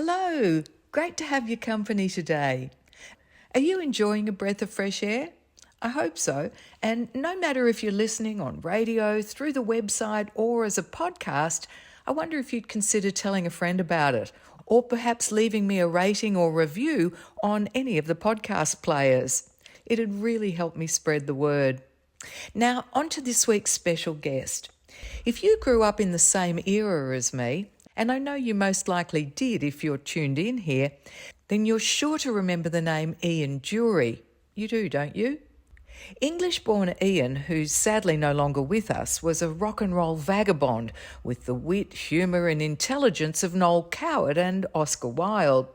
Hello, great to have your company today. Are you enjoying a breath of fresh air? I hope so. And no matter if you're listening on radio, through the website, or as a podcast, I wonder if you'd consider telling a friend about it, or perhaps leaving me a rating or review on any of the podcast players. It'd really help me spread the word. Now, on to this week's special guest. If you grew up in the same era as me, and I know you most likely did if you're tuned in here, then you're sure to remember the name Ian Dury. You do, don't you? English-born Ian, who's sadly no longer with us, was a rock and roll vagabond with the wit, humour and intelligence of Noel Coward and Oscar Wilde.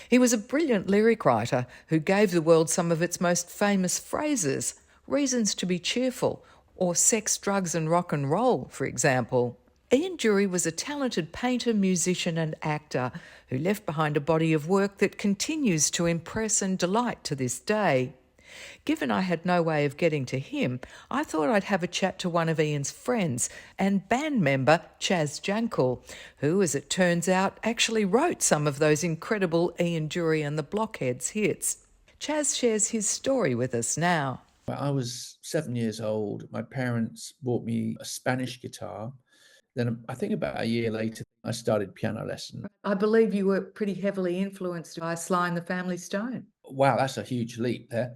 He was a brilliant lyric writer who gave the world some of its most famous phrases, reasons to be cheerful, or sex, drugs and rock and roll, for example. Ian Dury was a talented painter, musician and actor who left behind a body of work that continues to impress and delight to this day. Given I had no way of getting to him, I thought I'd have a chat to one of Ian's friends and band member Chaz Jankel, who, as it turns out, actually wrote some of those incredible Ian Dury and the Blockheads hits. Chaz shares his story with us now. I was 7 years old. My parents bought me a Spanish guitar. Then I think about a year later, I started piano lesson. I believe you were pretty heavily influenced by Sly and the Family Stone. Wow, that's a huge leap there.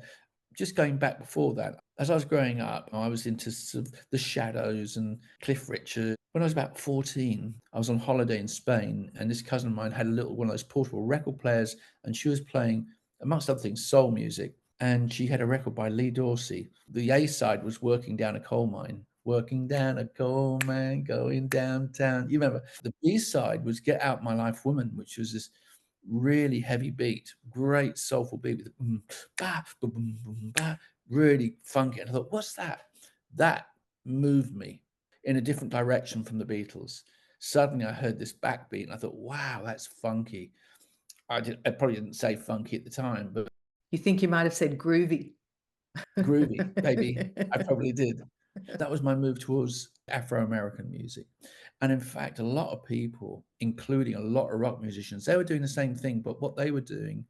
Just going back before that, as I was growing up, I was into sort of the Shadows and Cliff Richard. When I was about 14, I was on holiday in Spain, and this cousin of mine had a little one of those portable record players, and she was playing, amongst other things, soul music. And she had a record by Lee Dorsey. The A side was Working Down a Coal Mine. Working down a coal mine, going downtown. You remember? The B side was Get Out My Life Woman, which was this really heavy beat, great soulful beat with bah, boom, boom, bah, really funky. And I thought, what's that? That moved me in a different direction from the Beatles. Suddenly I heard this backbeat and I thought, wow, that's funky. I probably didn't say funky at the time, but You think you might have said groovy. groovy, maybe. I probably did. That was my move towards Afro-American music. And in fact, a lot of people, including a lot of rock musicians, they were doing the same thing, but what they were doing,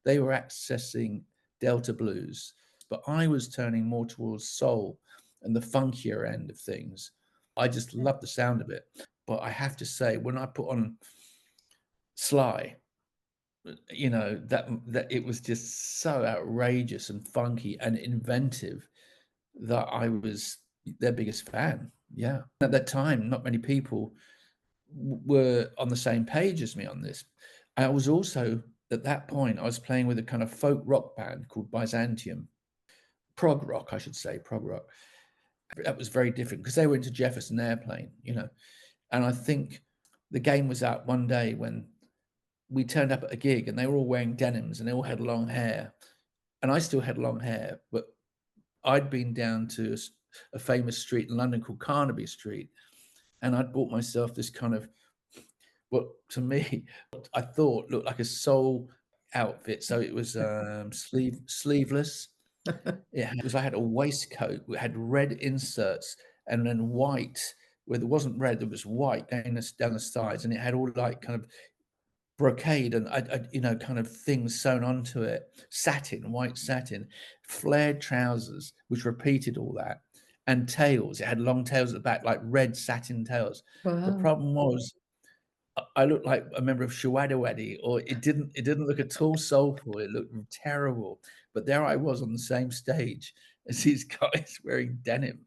they were accessing Delta blues. But I was turning more towards soul and the funkier end of things. I just loved the sound of it. But I have to say, when I put on Sly, that it was just so outrageous and funky and inventive that I was their biggest fan. Yeah. At that time, not many people were on the same page as me on this. I was also, at that point, I was playing with a kind of folk rock band called Byzantium. Prog rock, I should say, prog rock. That was very different because they were into Jefferson Airplane, And I think the game was out one day when we turned up at a gig and they were all wearing denims and they all had long hair. And I still had long hair, but I'd been down to a famous street in London called Carnaby Street, and I'd bought myself this kind of, what to me, I thought looked like a soul outfit. So it was sleeveless. I had a waistcoat. It had red inserts and then white. Where there wasn't red, there was white down the sides, and it had all like kind of brocade and kind of things sewn onto it, white satin, flared trousers, which repeated all that, and tails. It had long tails at the back, like red satin tails. Wow. The problem was, I looked like a member of Shawadawadi, or it didn't look at all soulful. It looked terrible. But there I was on the same stage as these guys wearing denim,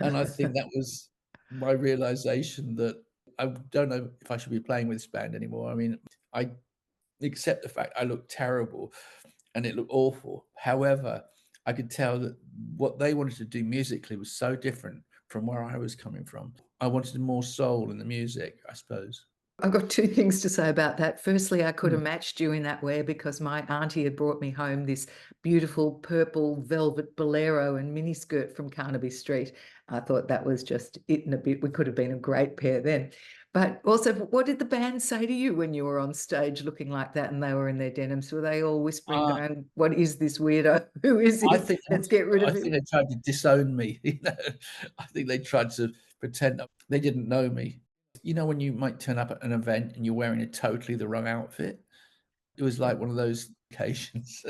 and I think that was my realization that I don't know if I should be playing with this band anymore. I mean, I accept the fact I looked terrible and it looked awful. However, I could tell that what they wanted to do musically was so different from where I was coming from. I wanted more soul in the music, I suppose. I've got two things to say about that. Firstly, I could have matched you in that way because my auntie had brought me home this beautiful purple velvet bolero and miniskirt from Carnaby Street. I thought that was just it in a bit. We could have been a great pair then. But also, what did the band say to you when you were on stage looking like that and they were in their denims? Were they all whispering, going, what is this weirdo? Who is it? Let's get rid of him. I think they tried to disown me. I think they tried to pretend they didn't know me. You know, when you might turn up at an event and you're wearing a totally the wrong outfit? It was like one of those occasions.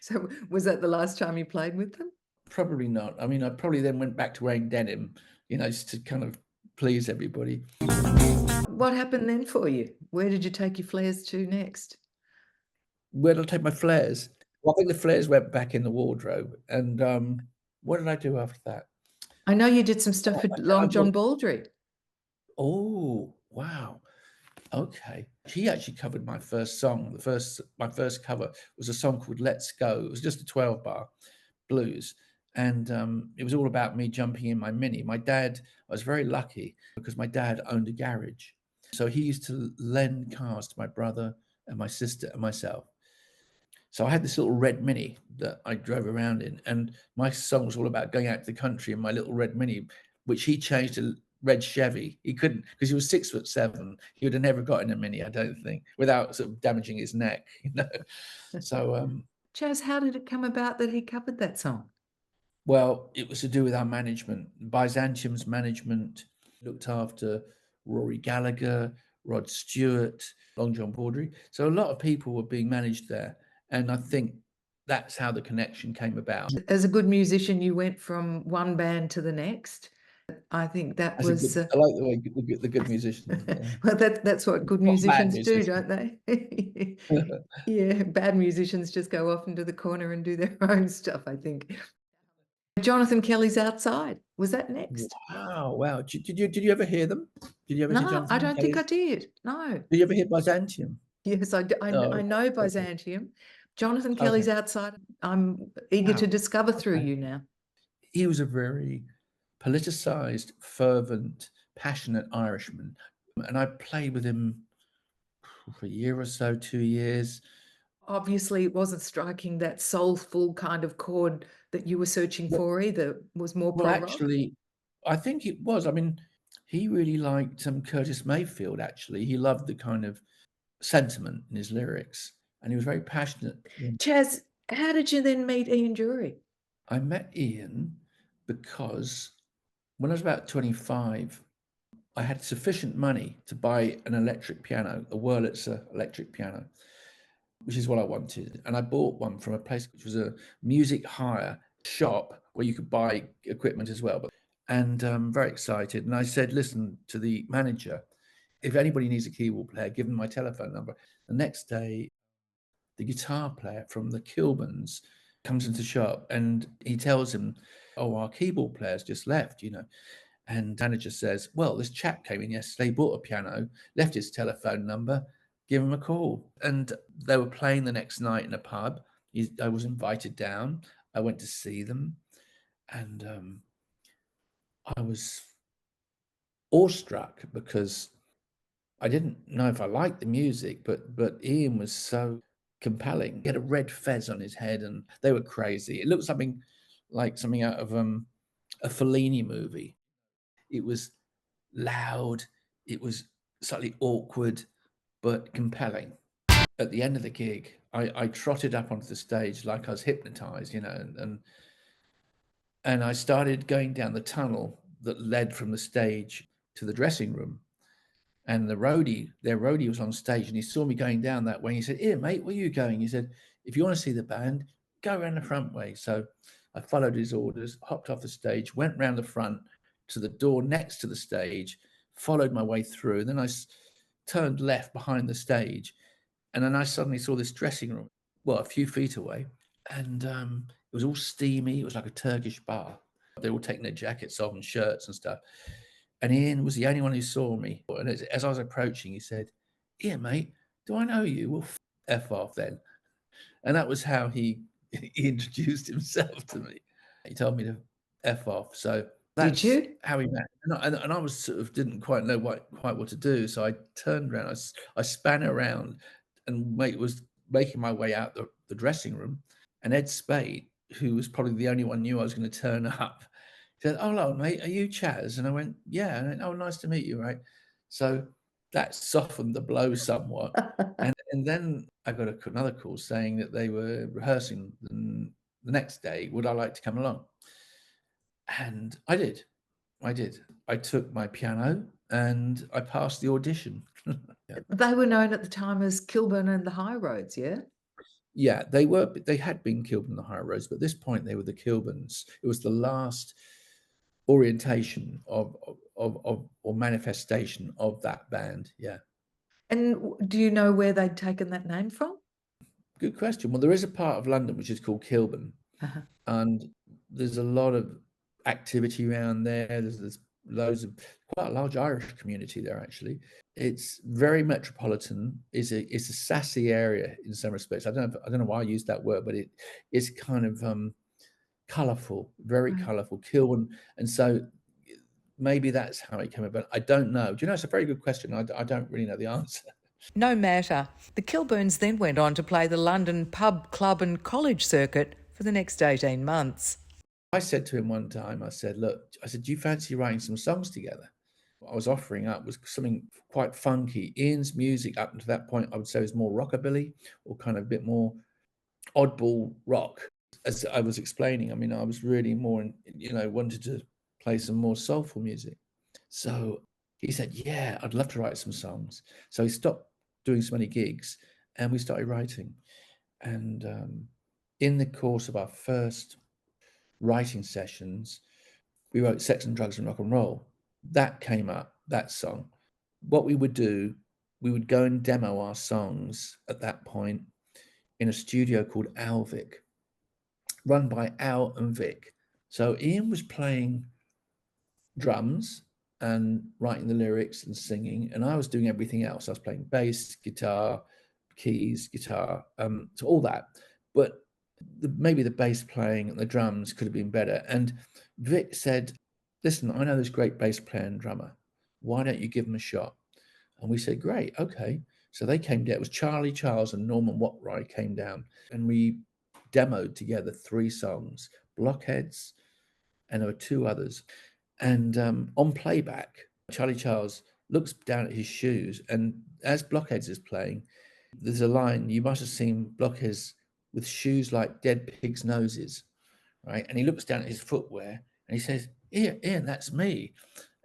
So was that the last time you played with them? Probably not. I mean, I probably then went back to wearing denim, you know, just to kind of please everybody. What happened then for you? Where did you take your flares to next? Where did I take my flares? Well, I think the flares went back in the wardrobe, and, what did I do after that? I know you did some stuff with I Long John bought Baldry. Oh, wow. Okay. He actually covered my first song. My first cover was a song called "Let's Go." It was just a 12 bar blues, and, it was all about me jumping in my Mini. I was very lucky because my dad owned a garage, so he used to lend cars to my brother and my sister and myself. So I had this little red Mini that I drove around in, and my song was all about going out to the country in my little red Mini, which he changed to red Chevy. He couldn't because he was 6'7". He would have never got in a Mini, I don't think, without sort of damaging his neck, you know. So, Chaz, how did it come about that he covered that song? well, it was to do with our management. Byzantium's management looked after Rory Gallagher, Rod Stewart, Long John Baldry. So a lot of people were being managed there, and I think that's how the connection came about. As a good musician, you went from one band to the next. I think that As a was, good, I like the way the good musicians. Yeah, well, that's what good not bad musicians do, musicians. don't they? Yeah, bad musicians just go off into the corner and do their own stuff, I think. Jonathan Kelly's Outside, was that next? Wow, wow. Did you ever hear them? Did you ever see No, I Jonathan don't think I Kelly's? did, no. Did you ever hear Byzantium? Yes, Oh, I know okay. Byzantium. Jonathan Okay. Kelly's Outside, I'm eager to Wow. discover through Okay. you now. He was a very politicized, fervent, passionate Irishman, and I played with him for a year or so, 2 years. Obviously, it wasn't striking that soulful kind of chord that you were searching Well for either, it was more well, prog rock? actually, I think it was. I mean, he really liked, Curtis Mayfield, actually. He loved the kind of sentiment in his lyrics, and he was very passionate. Chaz, how did you then meet Ian Dury? I met Ian because when I was about 25, I had sufficient money to buy an electric piano, a Wurlitzer electric piano, which is what I wanted. And I bought one from a place which was a music hire shop where you could buy equipment as well. And very excited. And I said, listen to the manager, if anybody needs a keyboard player, give them my telephone number. The next day, the guitar player from the Kilburns comes into the shop and he tells him, oh, our keyboard player's just left, you know. And manager says, well, this chap came in yesterday, bought a piano, left his telephone number, give him a call. And they were playing the next night in a pub. I was invited down. I went to see them, and I was awestruck because I didn't know if I liked the music, but Ian was so compelling. He had a red fez on his head, and they were crazy. It looked something like something out of a Fellini movie. It was loud. It was slightly awkward, but compelling. At the end of the gig, I trotted up onto the stage like I was hypnotized, you know, and I started going down the tunnel that led from the stage to the dressing room. And their roadie was on stage and he saw me going down that way. And he said, here, mate, where are you going? He said, if you want to see the band, go around the front way. So I followed his orders, hopped off the stage, went round the front to the door next to the stage, followed my way through. And then turned left behind the stage. And then I suddenly saw this dressing room, well, a few feet away. And it was all steamy. It was like a Turkish bar. They were all taking their jackets off and shirts and stuff. And Ian was the only one who saw me. And as I was approaching, he said, Ian, mate, do I know you? Well, F off then. And that was how he introduced himself to me. He told me to F off. So Did that's you? how we met. And I was sort of didn't quite know quite what to do. So I turned around, I span around and was making my way out the dressing room. And Ed Spade, who was probably the only one knew I was going to turn up, said, "Oh, hello, mate. Are you Chaz?" And I went, "Yeah." And I went, "Oh, nice to meet you." Right. So that softened the blow somewhat. And then I got another call saying that they were rehearsing the next day. Would I like to come along? And I did. I did. I took my piano and I passed the audition. Yeah. They were known at the time as Kilburn and the High Roads, yeah? Yeah, they had been Kilburn and the High Roads, but at this point they were the Kilburns. It was the last orientation of or manifestation of that band. Yeah. And do you know where they'd taken that name from? Good question. Well, there is a part of London which is called Kilburn, Uh-huh. and there's a lot of activity around there. There's loads of quite a large Irish community there, actually. It's very metropolitan. It's a sassy area in some respects. I don't know why I used that word, but it's kind of colourful, very Right. colourful. Kilburn, and so maybe that's how it came about. I don't know. Do you know? It's a very good question. I don't really know the answer. No matter. The Kilburns then went on to play the London pub, club and college circuit for the next 18 months. I said to him one time, I said, look, do you fancy writing some songs together? What I was offering up was something quite funky. Ian's music up to that point, I would say, was more rockabilly or kind of a bit more oddball rock. As I was explaining, I mean, I was really more, wanted to play some more soulful music. So he said, yeah, I'd love to write some songs. So he stopped doing so many gigs and we started writing. And in the course of our first writing sessions, we wrote Sex and Drugs and Rock and Roll. That came up, that song. What we would do, we would go and demo our songs at that point in a studio called Alvic, run by Al and Vic. So Ian was playing drums and writing the lyrics and singing, and I was doing everything else. I was playing bass, guitar, keys, guitar, so all that. But maybe the bass playing and the drums could have been better. And Vic said, listen, I know this great bass player and drummer. Why don't you give him a shot? And we said, great, okay. So they came down. It was Charlie Charles and Norman Watright came down, and we demoed together 3 songs, Blockheads, and there were 2 others. And on playback, Charlie Charles looks down at his shoes, and as Blockheads is playing, there's a line, you must have seen Blockheads with shoes like dead pigs' noses, right? And he looks down at his footwear and he says, Ian, that's me.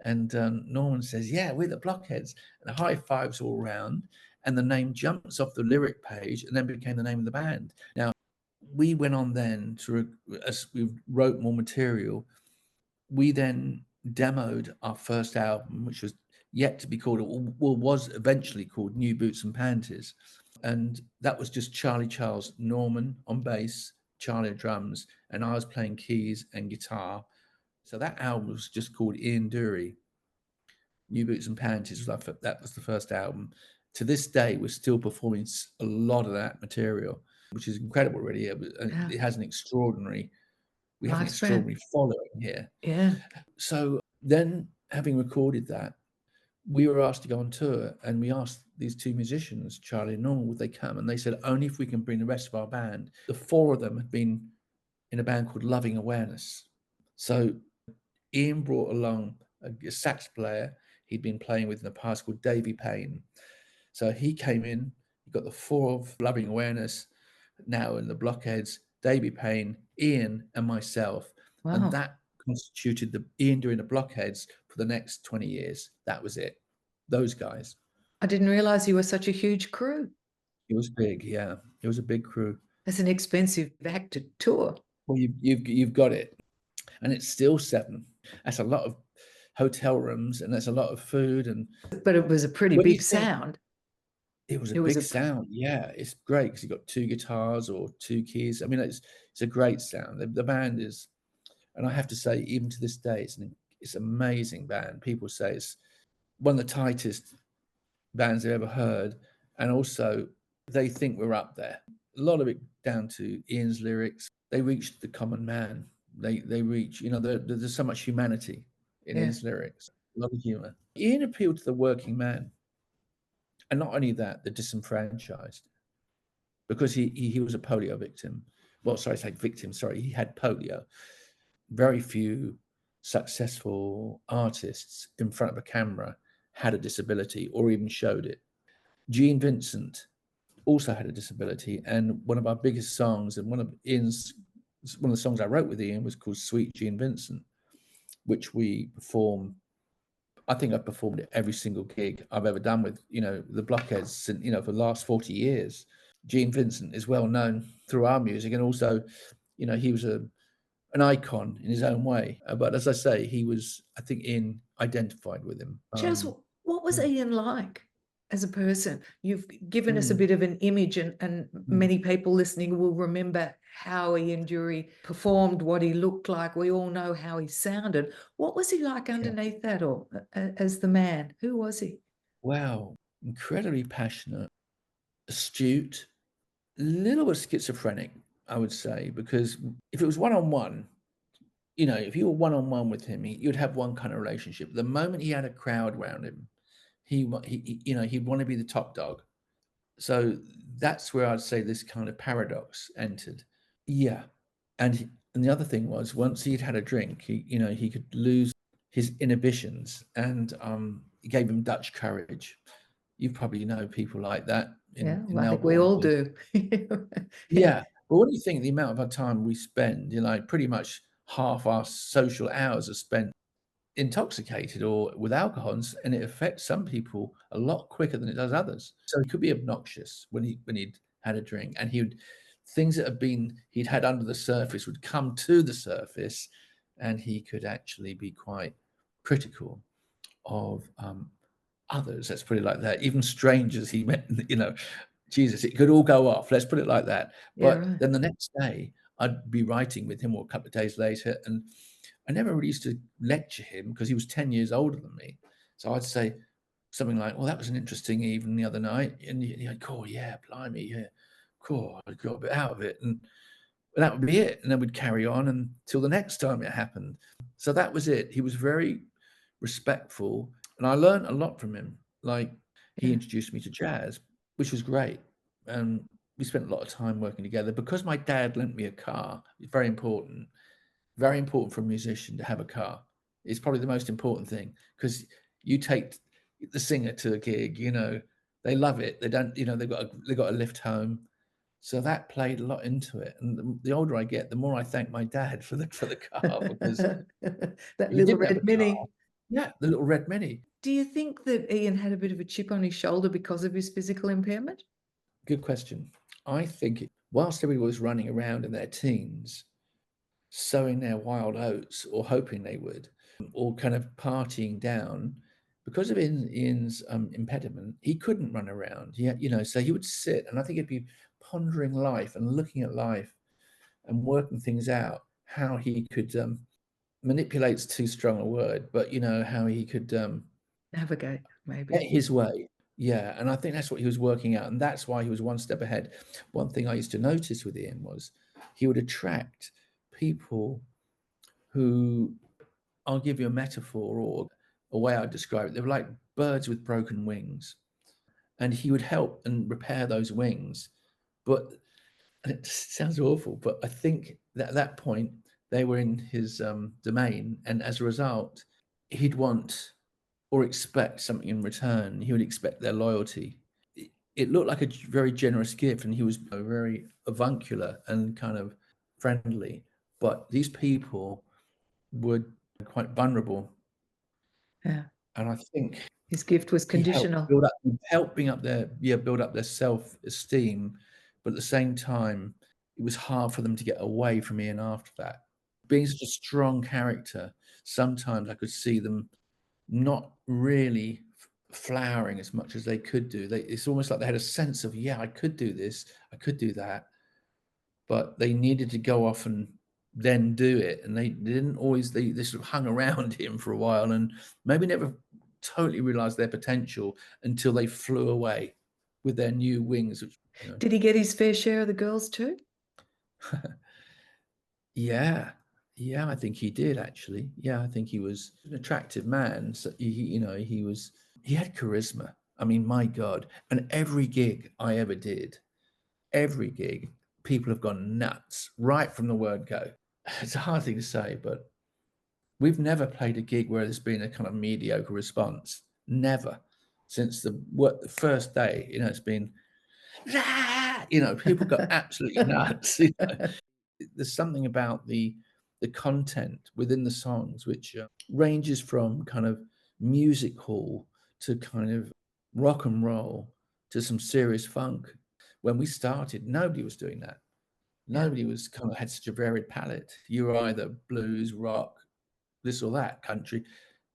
And Norman says, yeah, we're the Blockheads. And the high fives all round, and the name jumps off the lyric page and then became the name of the band. Now, we went on then as we wrote more material, we then demoed our first album, which was yet to be called, well, was eventually called New Boots and Panties. And that was just Charlie Charles, Norman on bass, Charlie on drums, and I was playing keys and guitar. So that album was just called Ian Dury. New Boots and Panties, that was the first album. To this day, we're still performing a lot of that material, which is incredible, really. It has an extraordinary, we have an extraordinary following here. Yeah. So then, having recorded that, we were asked to go on tour, and we asked these 2 musicians, Charlie and Norman, would they come? And they said, only if we can bring the rest of our band. The 4 of them had been in a band called Loving Awareness. So Ian brought along a sax player he'd been playing with in the past called Davey Payne. So he came in, he got the 4 of Loving Awareness, now in the Blockheads, Davey Payne, Ian, and myself. Wow. And that constituted the Ian Dury The Blockheads for the next 20 years. That was it. Those guys. I didn't realise you were such a huge crew. It was big, yeah. It was a big crew. It's an expensive act to tour. Well, you've got it, and it's still 7. That's a lot of hotel rooms, and that's a lot of food. And but it was a pretty big sound. It was a big sound. Yeah, it's great because you've got 2 guitars or 2 keys. I mean, it's a great sound. The band is, and I have to say, even to this day, it's an amazing band. People say it's one of the tightest bands they've ever heard, and also they think we're up there. A lot of it down to Ian's lyrics. They reach the common man. They reach, there's so much humanity in Ian's lyrics. A lot of humor. Ian appealed to the working man. And not only that, the disenfranchised, because he was a polio victim. Well, sorry, he had polio. Very few successful artists in front of a camera had a disability or even showed it. Gene Vincent also had a disability, and one of our biggest songs, and one of the songs I wrote with Ian was called Sweet Gene Vincent, which we perform I think I've performed at every single gig I've ever done with, the Blockheads, and, for the last 40 years. Gene Vincent is well known through our music, and also, he was an icon in his own way. But as I say, he was, I think Ian identified with him. Chaz, what was yeah. Ian like as a person? You've given us a Mm, bit of an image, and mm, many people listening will remember how Ian Dury performed, what he looked like. We all know how he sounded. What was he like yeah. underneath that, or as the man? Who was he? Wow. Incredibly passionate, astute, a little bit schizophrenic, I would say, because if it was one-on-one, if you were one-on-one with him, you'd have one kind of relationship. The moment he had a crowd around him, he'd want to be the top dog. So that's where I'd say this kind of paradox entered. Yeah. And the other thing was, once he'd had a drink, he could lose his inhibitions, and it gave him Dutch courage. You probably know people like that Yeah, in well, I think we all Melbourne. do. Yeah, Yeah. But what do you think the amount of our time we spend, pretty much half our social hours are spent intoxicated or with alcohol, and it affects some people a lot quicker than it does others. So he could be obnoxious when he'd had a drink, and things that he'd had under the surface would come to the surface, and he could actually be quite critical of others. Let's put it like that. Even strangers he met, Jesus, it could all go off. Let's put it like that. yeah, But right. then the next day, I'd be writing with him, or a couple of days later, and I never really used to lecture him because he was 10 years older than me. So I'd say something like, "Well, that was an interesting evening the other night." And he'd go, "Oh, yeah, blimey, yeah, cool, I got a bit out of it." And that would be it. And then we'd carry on until the next time it happened. So that was it. He was very respectful, and I learned a lot from him. Like, he Yeah. introduced me to jazz, which was great. And we spent a lot of time working together. Because my dad lent me a car, it's very important for a musician to have a car. It's probably the most important thing, because you take the singer to a gig, they love it. They don't, they got a lift home. So that played a lot into it. And the older I get, the more I thank my dad for the car, because That he little didn't have red a car. mini. Yeah, the little red Mini. Do you think that Ian had a bit of a chip on his shoulder because of his physical impairment? Good question. I think whilst everybody was running around in their teens, sowing their wild oats, or hoping they would, or kind of partying down, because of Ian's impediment, he couldn't run around. So he would sit, and I think he'd be pondering life and looking at life and working things out, how he could manipulate's too strong a word, but how he could Navigate, get maybe. his way. Yeah, and I think that's what he was working out, and that's why he was one step ahead. One thing I used to notice with Ian was he would attract people who, I'll give you a metaphor or a way I'd describe it. They were like birds with broken wings, and he would help and repair those wings. But and it sounds awful, but I think that at that point they were in his domain, and as a result, he'd want or expect something in return. He would expect their loyalty. It looked like a very generous gift, and he was very avuncular and kind of friendly. But these people were quite vulnerable, Yeah. and I think His gift was he helped conditional. build up their self-esteem, but at the same time, it was hard for them to get away from Ian after that. Being such a strong character, sometimes I could see them not really flowering as much as they could do. It's almost like they had a sense of, yeah, I could do this, I could do that, but they needed to go off and then do it. And they didn't always, they sort of hung around him for a while, and maybe never totally realized their potential until they flew away with their new wings. Did he get his fair share of the girls too? Yeah. Yeah, I think he did actually. Yeah, I think he was an attractive man. So he had charisma. I mean, my God. And every gig I ever did, every gig, people have gone nuts right from the word go. It's a hard thing to say, but we've never played a gig where there's been a kind of mediocre response. Never. Since the first day, it's been, "Ah!" People go absolutely nuts. There's something about the content within the songs which ranges from kind of music hall to kind of rock and roll to some serious funk. When we started, nobody was doing that. Nobody was kind of had such a varied palette. You were either blues, rock, this or that, country.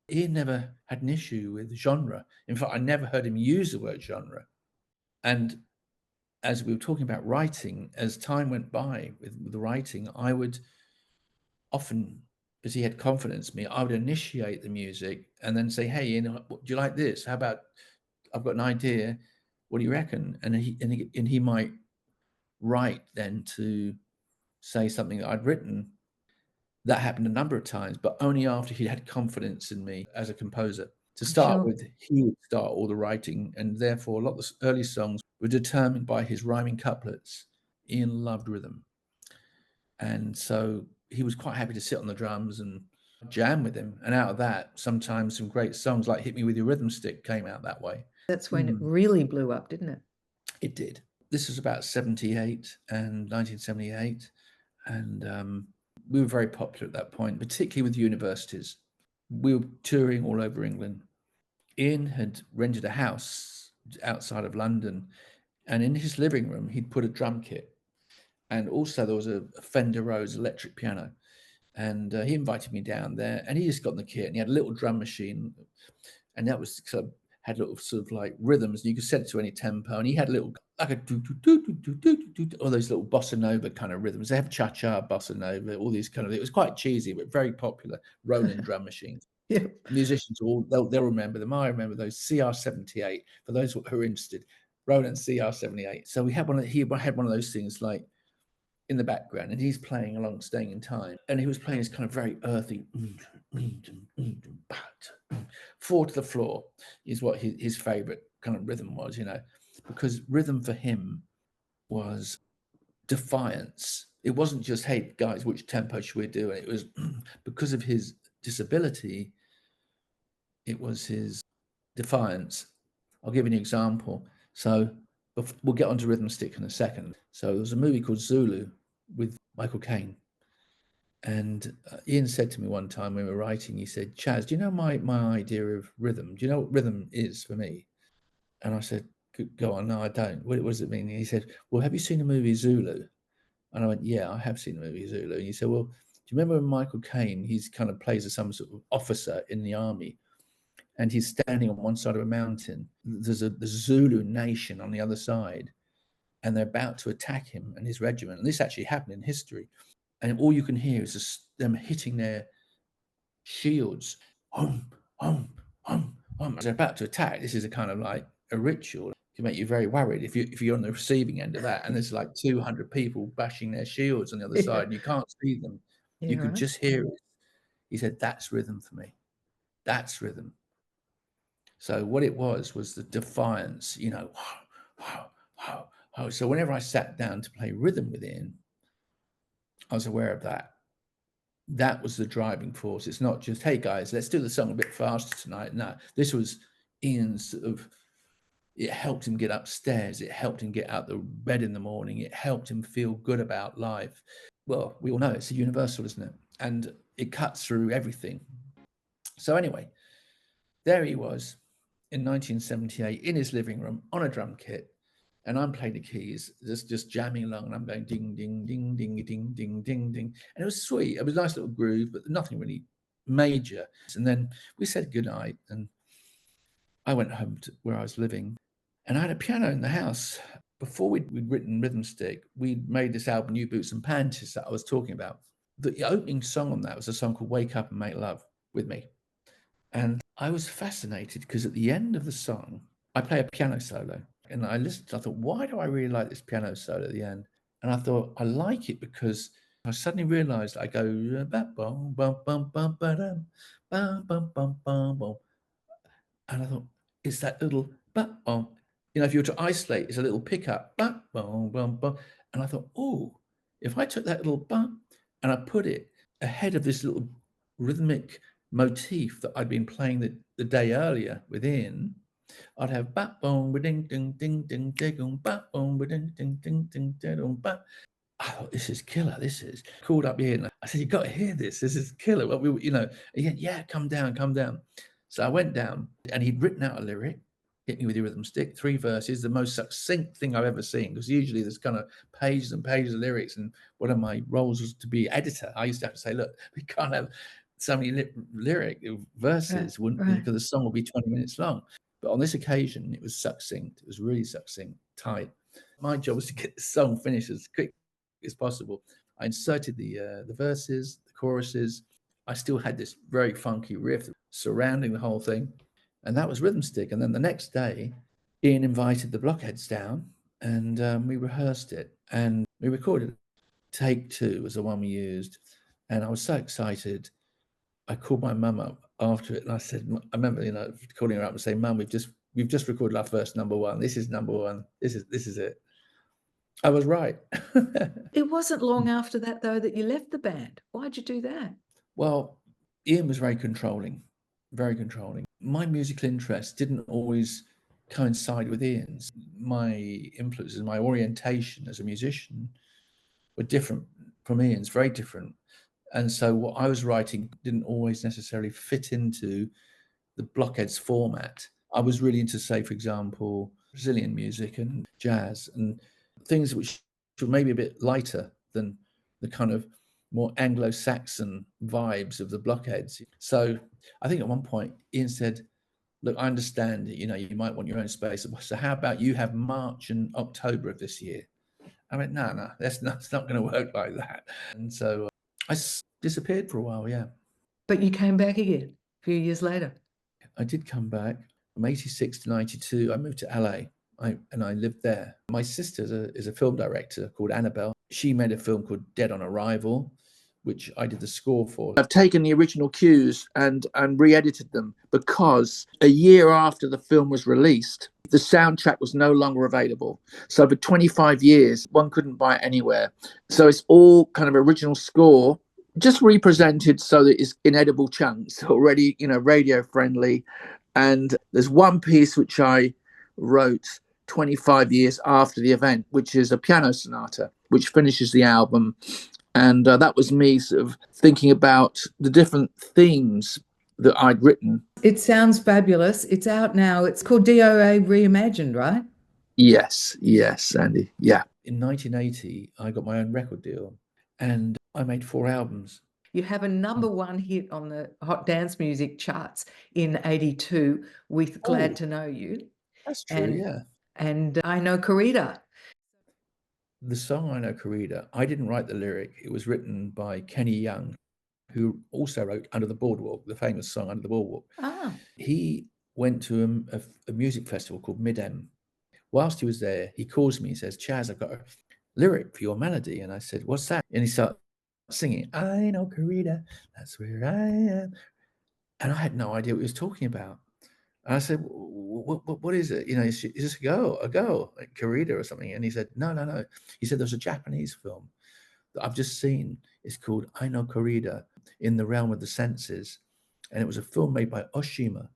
He never had an issue with genre. In fact, I never heard him use the word genre. And as we were talking about writing, as time went by with the writing, I would often, because he had confidence in me, I would initiate the music and then say, "Hey, Ian, do you like this? How about, I've got an idea. What do you reckon?" And he might write then to say something that I'd written. That happened a number of times, but only after he had confidence in me as a composer. To start with, he would start all the writing, and therefore a lot of the early songs were determined by his rhyming couplets. Ian loved rhythm. And so he was quite happy to sit on the drums and jam with him. And out of that, sometimes some great songs like Hit Me With Your Rhythm Stick came out that way. That's when it really blew up, didn't it? It did. This was about 78 and 1978. And we were very popular at that point, particularly with universities. We were touring all over England. Ian had rented a house outside of London, and in his living room, he'd put a drum kit. And also there was a Fender Rhodes electric piano. And he invited me down there, and he just got in the kit, and he had a little drum machine, and that was sort of, had little sort of like rhythms, and you could set it to any tempo. And he had a little, like a do do do do do do do, all those little bossa nova kind of rhythms. They have cha-cha, bossa nova, all these kind of. It was quite cheesy, but very popular. Roland drum machines. Yeah. Musicians they'll remember them. I remember those CR78. For those who are interested, Roland CR78. So he had one of those things like in the background, and he's playing along, staying in time, and he was playing this kind of very earthy 4 to the floor is what his favorite kind of rhythm was, because rhythm for him was defiance. It wasn't just, hey guys, which tempo should we do? And it was because of his disability, it was his defiance. I'll give you an example. So we'll get onto rhythm stick in a second. So there was a movie called Zulu with Michael Caine. And Ian said to me one time when we were writing, he said, "Chaz, do you know my idea of rhythm? Do you know what rhythm is for me?" And I said, "Go on." "No, I don't. What does it mean?" And he said, "Well, have you seen the movie Zulu?" And I went, "Yeah, I have seen the movie Zulu." And he said, "Well, do you remember when Michael Caine, he's kind of plays as some sort of officer in the army, and he's standing on one side of a mountain. There's a Zulu nation on the other side, and they're about to attack him and his regiment. And this actually happened in history. And all you can hear is just them hitting their shields. Hum, hum, hum, hum. As they're about to attack, this is a kind of like a ritual. It can make you very worried if you're on the receiving end of that. And there's like 200 people bashing their shields on the other side, and you can't see them. You could just hear it. He said, "That's rhythm for me. That's rhythm." So what it was the defiance, So whenever I sat down to play rhythm with Ian, I was aware of that. That was the driving force. It's not just, hey guys, let's do the song a bit faster tonight. No, this was Ian's sort of, it helped him get upstairs. It helped him get out of bed in the morning. It helped him feel good about life. Well, we all know it's a universal, isn't it? And it cuts through everything. So anyway, there he was in 1978 in his living room on a drum kit, and I'm playing the keys, just jamming along, and I'm going ding, ding, ding, ding, ding, ding, ding, ding. And it was sweet. It was a nice little groove, but nothing really major. And then we said goodnight, and I went home to where I was living, and I had a piano in the house. Before we'd written Rhythm Stick, we'd made this album, New Boots and Panties, that I was talking about. The opening song on that was a song called Wake Up and Make Love With Me. And I was fascinated because at the end of the song, I play a piano solo. And I listened, I thought, why do I really like this piano solo at the end? And I thought, I like it because I suddenly realized I go, bum, bum, bum, bum, bum, bum, bum, bum, bum. And I thought, it's that little, bum, bum. If you were to isolate, it's a little pickup, bum, bum, bum, bum. And I thought, oh, if I took that little bum and I put it ahead of this little rhythmic motif that I'd been playing the day earlier with Ian, I'd have bat boom ding ding ding ding ding bat boom ding ding ding ding ding bat. I thought, this is killer. This is called up Ian. I said, you got to hear this. This is killer. Well, he went, yeah, come down. So I went down, and he'd written out a lyric, hit me with your rhythm stick, 3 verses, the most succinct thing I've ever seen, because usually there's kind of pages and pages of lyrics, and one of my roles was to be editor. I used to have to say, look, we can't have so many lyric verses, because the song will be 20 minutes long. But on this occasion, it was succinct. It was really succinct, tight. My job was to get the song finished as quick as possible. I inserted the verses, the choruses. I still had this very funky riff surrounding the whole thing, and that was rhythm stick. And then the next day, Ian invited the Blockheads down, and we rehearsed it, and we recorded it. Take 2 was the one we used, and I was so excited. I called my mum up after it, and I said, I remember, calling her up and saying, "Mum, we've just recorded our first number one. This is number one. This is it." I was right. It wasn't long after that, though, that you left the band. Why'd you do that? Well, Ian was very controlling, very controlling. My musical interests didn't always coincide with Ian's. My influences, my orientation as a musician were different from Ian's, very different. And so what I was writing didn't always necessarily fit into the Blockheads format. I was really into, say, for example, Brazilian music and jazz and things which were maybe a bit lighter than the kind of more Anglo-Saxon vibes of the Blockheads. So I think at one point Ian said, look, I understand that, you might want your own space. So how about you have March and October of this year? I went, no, that's not going to work like that. And so I disappeared for a while, yeah. But you came back again a few years later. I did come back. From 86 to 92, I moved to LA, and I lived there. My sister is a film director called Annabelle. She made a film called Dead on Arrival, which I did the score for. I've taken the original cues and re-edited them, because a year after the film was released, the soundtrack was no longer available. So for 25 years, one couldn't buy it anywhere. So it's all kind of original score, just represented so that it's in edible chunks, already, radio friendly. And there's one piece which I wrote 25 years after the event, which is a piano sonata, which finishes the album. And that was me sort of thinking about the different themes that I'd written. It sounds fabulous. It's out now. It's called DOA Reimagined, right? Yes, Andy. Yeah. In 1980, I got my own record deal, and I made 4 albums. You have a number 1 hit on the Hot Dance Music charts in 82 with Glad to Know You. That's true, yeah. And I Know Corrida. The song I Know Corrida, I didn't write the lyric. It was written by Kenny Young, who also wrote Under the Boardwalk, the famous song Under the Boardwalk. He went to a music festival called Mid-Em. Whilst he was there, he calls me and says, Chaz, I've got a lyric for your melody. And I said, what's that? And he started singing, I know Corrida, that's where I am. And I had no idea what he was talking about. And I said, what is it? Is this a girl, like Corrida or something? And he said, no. He said, there's a Japanese film that I've just seen. It's called I Know Corrida, in the Realm of the Senses. And it was a film made by Oshima.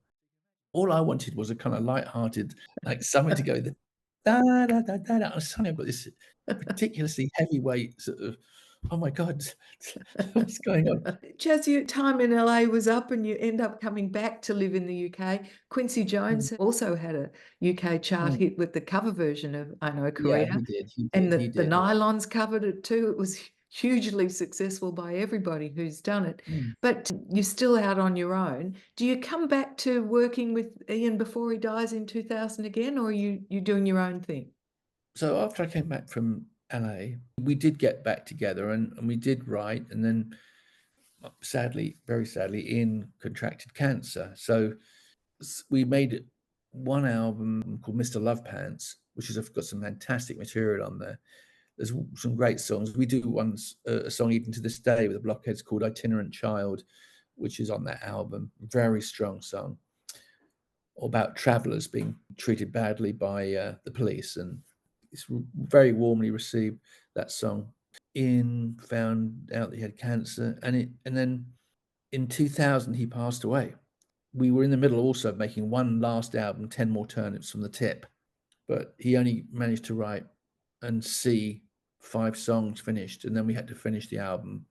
All I wanted was a kind of light-hearted, like something to go, da da da da da. Suddenly I've got this ridiculously heavyweight sort of, oh my God, what's going on? Chaz, your time in LA was up and you end up coming back to live in the UK. Quincy Jones also had a UK chart hit with the cover version of I Know Corrida. Yeah, he did. And the Nylons covered it too. It was hugely successful by everybody who's done it. But you're still out on your own. Do you come back to working with Ian before he dies in 2000 again, or are you doing your own thing? So after I came back from LA, we did get back together and we did write. And then sadly, very sadly, Ian contracted cancer. So we made one album called Mr. Love Pants, which has got some fantastic material on there. There's some great songs. We do a song even to this day with the Blockheads called Itinerant Child, which is on that album. Very strong song about travelers being treated badly by the police, and it's very warmly received, that song. Ian found out that he had cancer, and then in 2000 he passed away. We were in the middle also of making one last album, 10 More Turnips from the Tip, but he only managed to write and see 5 songs finished, and then we had to finish the album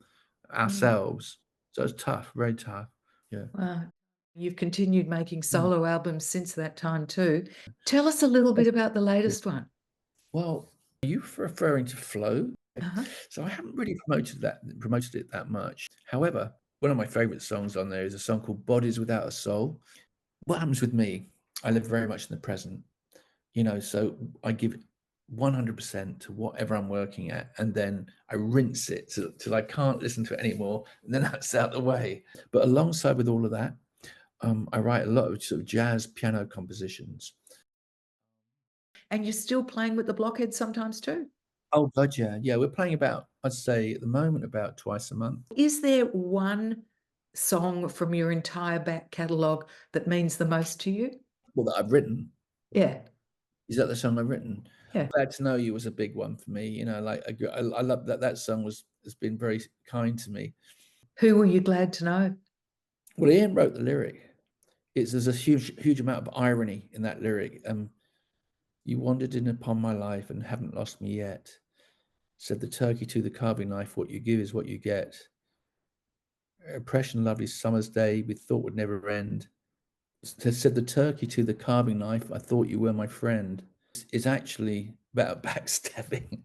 ourselves. So it was tough, very tough. Yeah. Wow. You've continued making solo albums since that time too. Tell us a little bit about the latest one. Well, are you referring to Flow? Uh-huh. So I haven't really promoted it that much. However, one of my favorite songs on there is a song called Bodies Without a Soul. What happens with me? I live very much in the present, so I give 100% to whatever I'm working at, and then I rinse it till I can't listen to it anymore, and then that's out the way. But alongside with all of that, I write a lot of sort of jazz piano compositions. And you're still playing with the Blockheads sometimes too? Oh God, yeah, yeah. We're playing about, I'd say at the moment, about twice a month. Is there one song from your entire back catalogue that means the most to you? Well, that I've written. Yeah, Is that the song I've written? yeah. Glad to Know You was a big one for me. Like I love that song has been very kind to me. Who were you glad to know? Well, Ian wrote the lyric. There's a huge amount of irony in that lyric. You wandered in upon my life and haven't lost me yet. Said the turkey to the carving knife, what you give is what you get. Oppression, lovely summer's day we thought would never end. Said the turkey to the carving knife, I thought you were my friend. It's actually about backstabbing.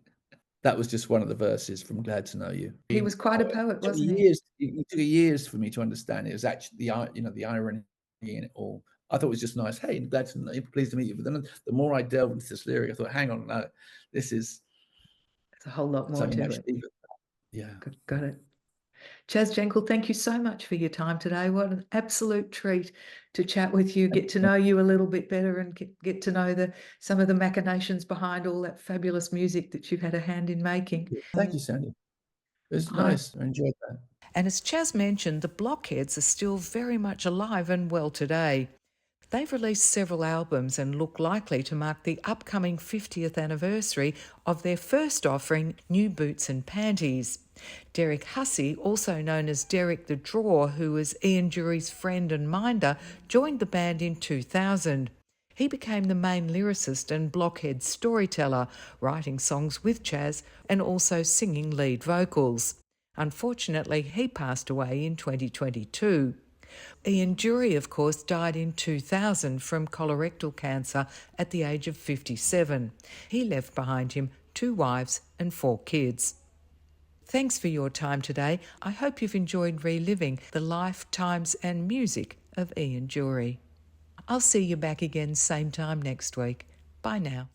That was just one of the verses from Glad to Know You. He was quite a poet, It took wasn't he? years. It took years for me to understand it. It was actually the irony in it all. I thought it was just nice. Hey, glad to know you, pleased to meet you. But then the more I delved into this lyric, I thought, hang on, no, this is There's a whole lot more something to much it. deeper. Yeah. Got it. Chaz Jankel, thank you so much for your time today. What an absolute treat to chat with you, get to know you a little bit better, and get to know some of the machinations behind all that fabulous music that you've had a hand in making. Thank you, Sandy. It was I nice. I enjoyed that. And as Chaz mentioned, the Blockheads are still very much alive and well today. They've released several albums and look likely to mark the upcoming 50th anniversary of their first offering, New Boots and Panties. Derek Hussey, also known as Derek the Draw, who was Ian Dury's friend and minder, joined the band in 2000. He became the main lyricist and Blockhead storyteller, writing songs with Chaz and also singing lead vocals. Unfortunately, he passed away in 2022. Ian Dury, of course, died in 2000 from colorectal cancer at the age of 57. He left behind him 2 wives and 4 kids. Thanks for your time today. I hope you've enjoyed reliving the life, times and music of Ian Dury. I'll see you back again same time next week. Bye now.